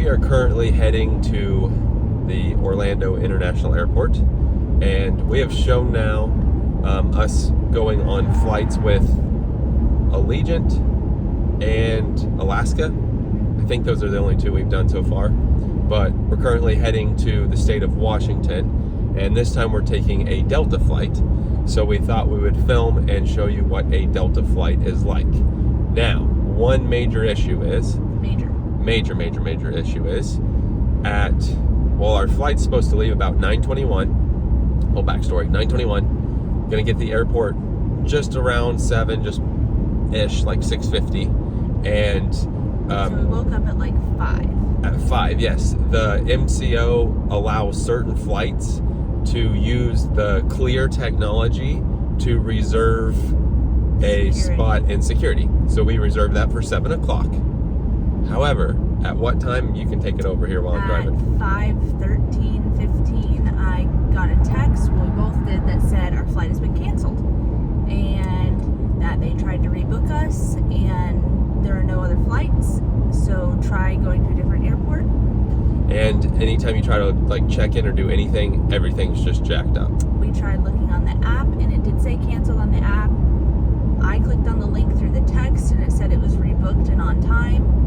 We are currently heading to the Orlando International Airport, and we have shown now us going on flights with Allegiant and Alaska. I think those are the only two we've done so far, but we're currently heading to the state of Washington, and this time we're taking a Delta flight. So we thought we would film and show you what a Delta flight is like. Now, one major issue is major issue is our flight's supposed to leave about 9:21. Well, backstory, 9:21. Gonna get to the airport just around 7, just ish, like 6:50. And so we woke up at like 5. At 5, yes. The MCO allows certain flights to use the clear technology to reserve a spot in security. So we reserved that for 7 o'clock. However, at what time? You can take it over here while I'm driving. At 5:15, I got a text, well, we both did, that said our flight has been canceled and that they tried to rebook us and there are no other flights, so try going to a different airport. And anytime you try to like check in or do anything, everything's just jacked up. We tried looking on the app and it did say canceled on the app. I clicked on the link through the text and it said it was rebooked and on time.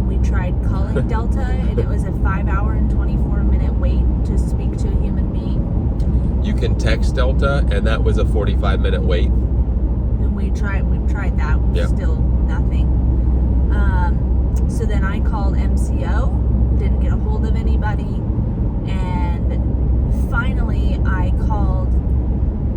We tried calling Delta and it was a 5-hour and 24-minute wait to speak to a human being. You can text Delta and that was a 45-minute wait. And we've tried that, Yep. Still nothing. So then I called MCO, didn't get a hold of anybody, and finally I called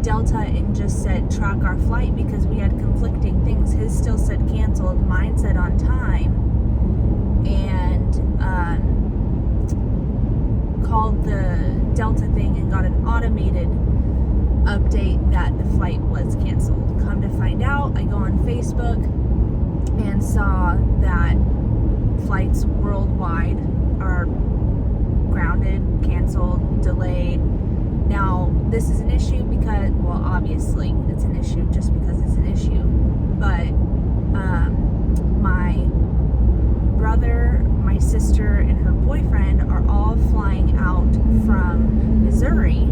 Delta and just said track our flight because we had conflicting things. His still said canceled, mine said on time, and called the Delta thing and got an automated update that the flight was canceled. Come to find out, I go on Facebook and saw that flights worldwide are grounded, canceled, delayed. Now, this is an issue because, well, obviously it's an issue just because it's an issue, but my brother, my sister, and her boyfriend are all flying out from Missouri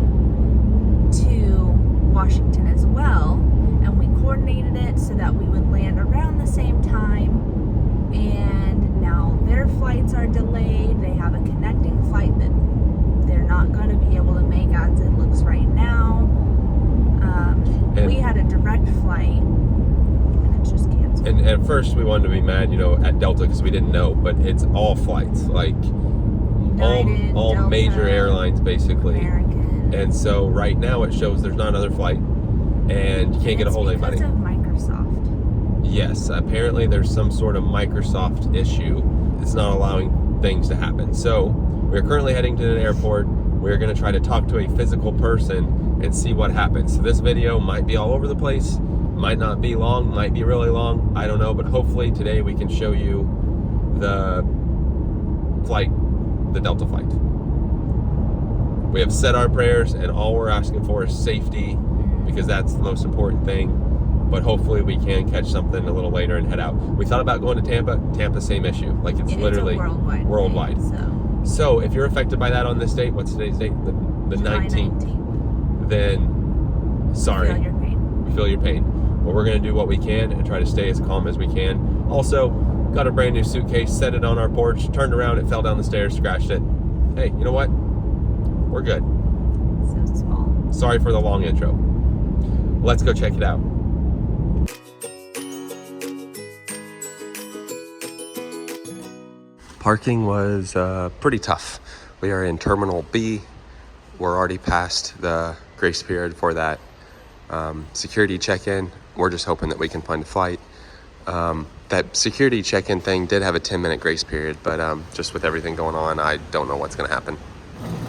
to Washington as well, and we coordinated it so that we would land around the same time, and now their flights are delayed. They have a connecting flight that they're not going to be able to make as it looks right now. We had a direct flight and it's just canceled. And at first we wanted to be mad, at Delta because we didn't know, but it's all flights, like United, all Delta, major airlines basically. American. And so right now it shows there's not another flight and you can't get a hold of anybody. Because of Microsoft. Yes, apparently there's some sort of Microsoft issue. It's not allowing things to happen. So we're currently heading to an airport. We're going to try to talk to a physical person and see what happens. So this video might be all over the place, might not be long, might be really long, I don't know, but hopefully today we can show you the flight, the Delta flight. We have said our prayers and all we're asking for is safety because that's the most important thing, but hopefully we can catch something a little later and head out. We thought about going to Tampa, same issue. Like it's literally a worldwide thing, so if you're affected by that on this date, what's today's date? The 19th. Then, sorry. Feel your pain. But we're going to do what we can and try to stay as calm as we can. Also, got a brand new suitcase, set it on our porch, turned around, it fell down the stairs, scratched it. Hey, you know what? We're good. So small. Sorry for the long intro. Let's go check it out. Parking was pretty tough. We are in Terminal B. We're already past the grace period for that security check-in. We're just hoping that we can find a flight. That security check-in thing did have a 10-minute grace period, but just with everything going on, I don't know what's going to happen.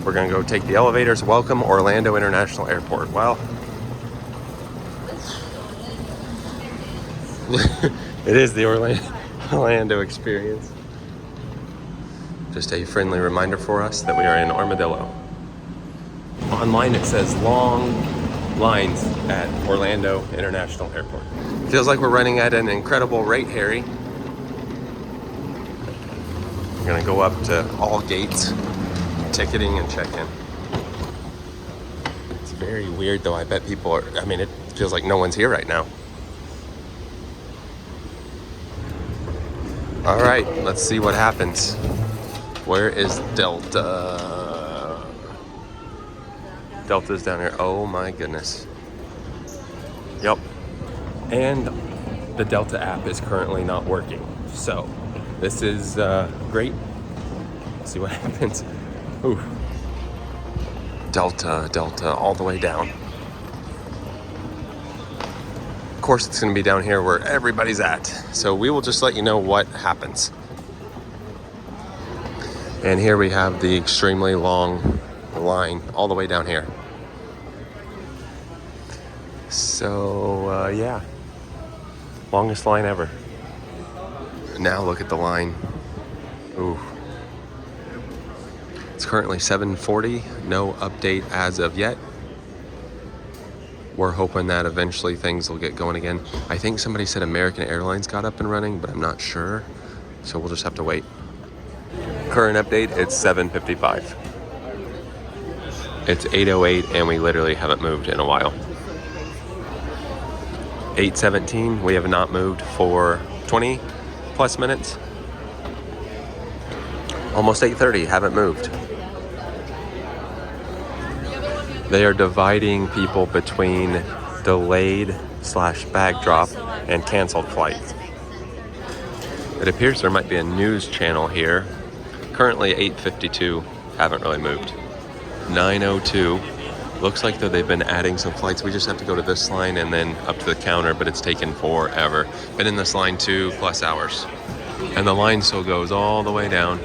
We're going to go take the elevators. Welcome, Orlando International Airport. Well, it is the Orlando experience. Just a friendly reminder for us that we are in Armadillo. Online it says long lines at Orlando International Airport. Feels like we're running at an incredible rate, Harry. gonna go up to all gates, ticketing and check-in. It's very weird though. I bet people are, I mean, it feels like no one's here right now. All right, let's see what happens. Where is Delta? Delta's down here. Oh my goodness. Yep. And the Delta app is currently not working. So this is great. Let's see what happens. Ooh. Delta, all the way down. Of course, it's going to be down here where everybody's at. So we will just let you know what happens. And here we have the extremely long line all the way down here. So, yeah. Longest line ever. Now look at the line. Ooh. It's currently 7:40. No update as of yet. We're hoping that eventually things will get going again. I think somebody said American Airlines got up and running, but I'm not sure. So we'll just have to wait. Current update, it's 7:55. It's 8:08 and we literally haven't moved in a while. 8:17, we have not moved for 20 plus minutes. Almost 8:30, haven't moved. They are dividing people between delayed / bag drop and canceled flights. It appears there might be a news channel here. Currently 8:52, haven't really moved. 9:02, looks like though they've been adding some flights. We just have to go to this line and then up to the counter, but it's taken forever. Been in this line 2+ hours. And the line still goes all the way down.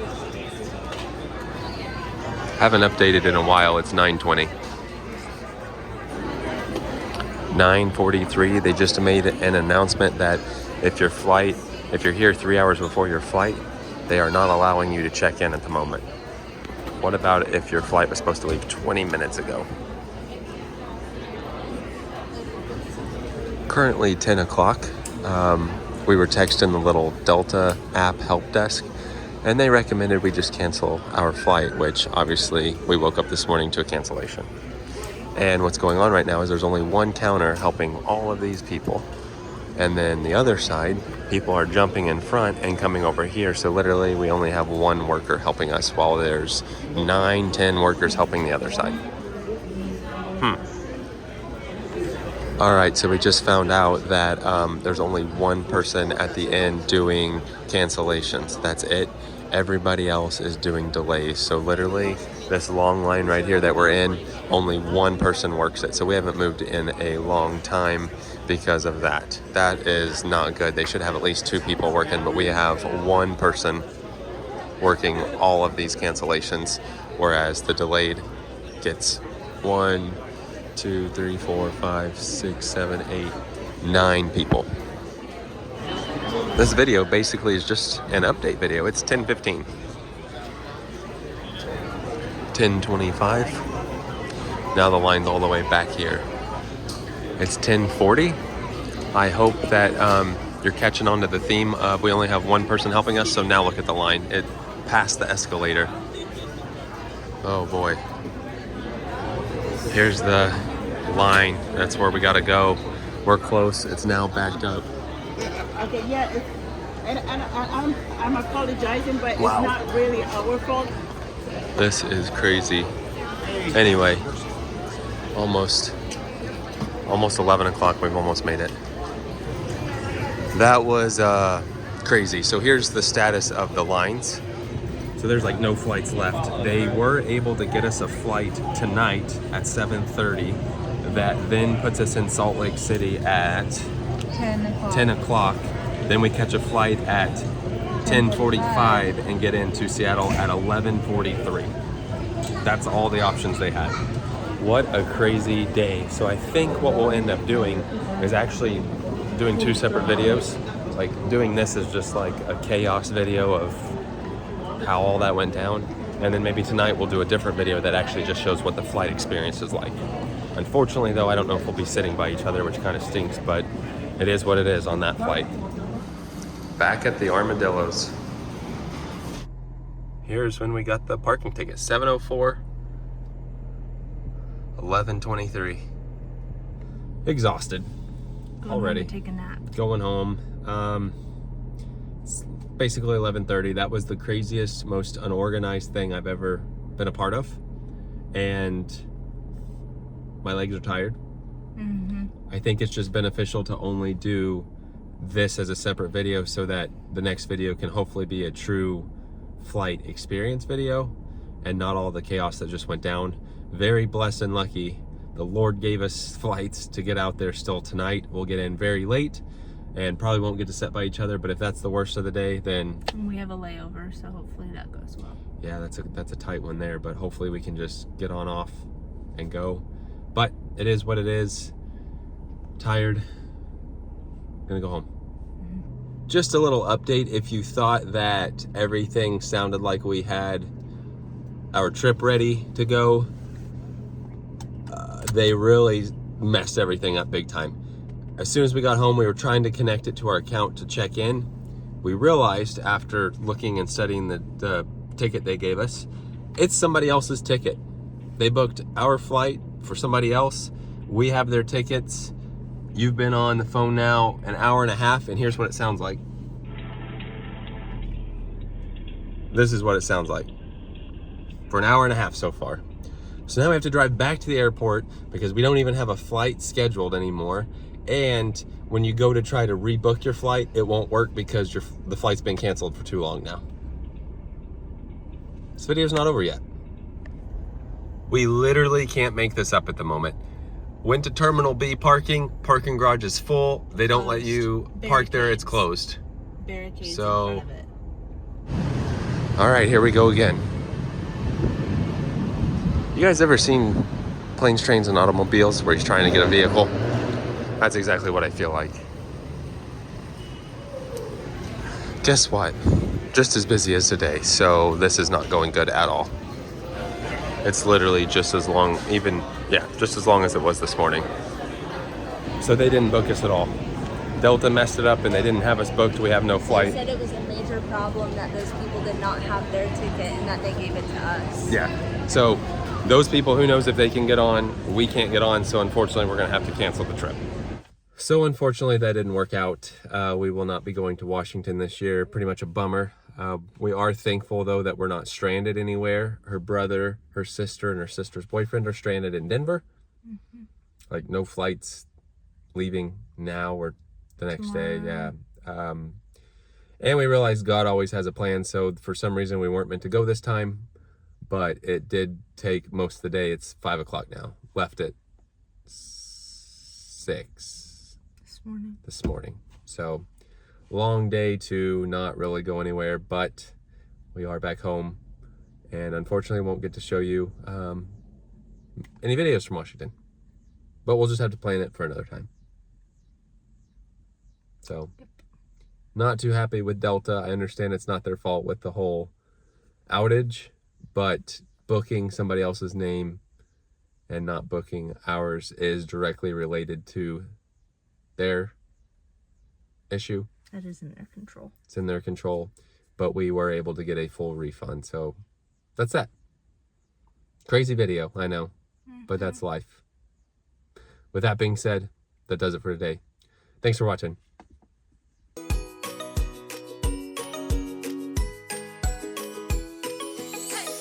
Haven't updated in a while, it's 9:20. 9:43, they just made an announcement that if you're here 3 hours before your flight, they are not allowing you to check in at the moment. What about if your flight was supposed to leave 20 minutes ago? Currently 10 o'clock. We were texting the little Delta app help desk, and they recommended we just cancel our flight, which obviously we woke up this morning to a cancellation. And what's going on right now is there's only one counter helping all of these people. And then the other side, people are jumping in front and coming over here. So literally we only have one worker helping us while there's 9-10 workers helping the other side. All right, so we just found out that there's only one person at the end doing cancellations. That's it. Everybody else is doing delays. So literally this long line right here that we're in, only one person works it. So we haven't moved in a long time because of that. That is not good. They should have at least 2 people working, but we have one person working all of these cancellations, whereas the delayed gets 1, 2, 3, 4, 5, 6, 7, 8, 9 people. This video basically is just an update video. It's 10:15. 10:25. Now the line's all the way back here. It's 10:40. I hope that you're catching on to the theme of we only have one person helping us. So now look at the line. It passed the escalator. Oh boy. Here's the line. That's where we gotta go. We're close. It's now backed up. Okay, yeah, and I'm apologizing, but Wow. It's not really our fault. This is crazy. Anyway, almost 11 o'clock. We've almost made it. That was crazy. So here's the status of the lines. So there's like no flights left. They were able to get us a flight tonight at 7:30 that then puts us in Salt Lake City at 10 o'clock. Then we catch a flight at 10:45 and get into Seattle at 11:43. That's all the options they had. What a crazy day. So I think what we'll end up doing is actually doing 2 separate videos. Like doing this is just like a chaos video of how all that went down. And then maybe tonight we'll do a different video that actually just shows what the flight experience is like. Unfortunately though, I don't know if we'll be sitting by each other, which kind of stinks, but it is what it is on that flight. Back at the Armadillos. Here's when we got the parking ticket. 7:04, 11:23. Exhausted already. Take a nap. Going home. It's basically 11:30. That was the craziest, most unorganized thing I've ever been a part of. And my legs are tired. I think it's just beneficial to only do this as a separate video so that the next video can hopefully be a true flight experience video and not all the chaos that just went down. Very blessed and lucky. The Lord gave us flights to get out there still tonight. We'll get in very late and probably won't get to sit by each other, but if that's the worst of the day, then We have a layover, so hopefully that goes well. yeah, that's a tight one there, but hopefully we can just get on off and go. But it is what it is. Tired. Gonna go home. Just a little update. If you thought that everything sounded like we had our trip ready to go, they really messed everything up big time. As soon as we got home, we were trying to connect it to our account to check in. We realized after looking and studying the ticket they gave us, it's somebody else's ticket. They booked our flight for somebody else. We have their tickets. You've been on the phone now an hour and a half, and here's what it sounds like. This is what it sounds like for an hour and a half so far. So now we have to drive back to the airport because we don't even have a flight scheduled anymore. And when you go to try to rebook your flight, it won't work because the flight's been canceled for too long now. This video's not over yet. We literally can't make this up at the moment. Went to Terminal B parking garage is full. They don't let you park there, it's closed. Barricades So, in front of it. all right, here we go again. You guys ever seen planes, trains, and automobiles where he's trying to get a vehicle? That's exactly what I feel like. Guess what? Just as busy as today, so this is not going good at all. It's literally just as long, just as long as it was this morning. So they didn't book us at all. Delta messed it up and they didn't have us booked. We have no They flight. said it was a major problem that those people did not have their ticket and that they gave it to us. Yeah. So those people, who knows if they can get on, we can't get on. So unfortunately, we're going to have to cancel the trip. So unfortunately, that didn't work out. We will not be going to Washington this year. Pretty much a bummer. We are thankful, though, that we're not stranded anywhere. Her brother, her sister, and her sister's boyfriend are stranded in Denver. Like, no flights leaving now or the next day. Yeah. And we realized God always has a plan. So for some reason, we weren't meant to go this time. But it did take most of the day. It's 5 o'clock now. Left at 6 this morning. So long day to not really go anywhere, but we are back home, and unfortunately won't get to show you any videos from Washington, but we'll just have to plan it for another time. So not too happy with Delta. I understand it's not their fault with the whole outage, but booking somebody else's name and not booking ours is directly related to their issue. That is in their control. It's in their control, but we were able to get a full refund. So that's that. Crazy video, I know, but that's life. With that being said, that does it for today. Thanks for watching.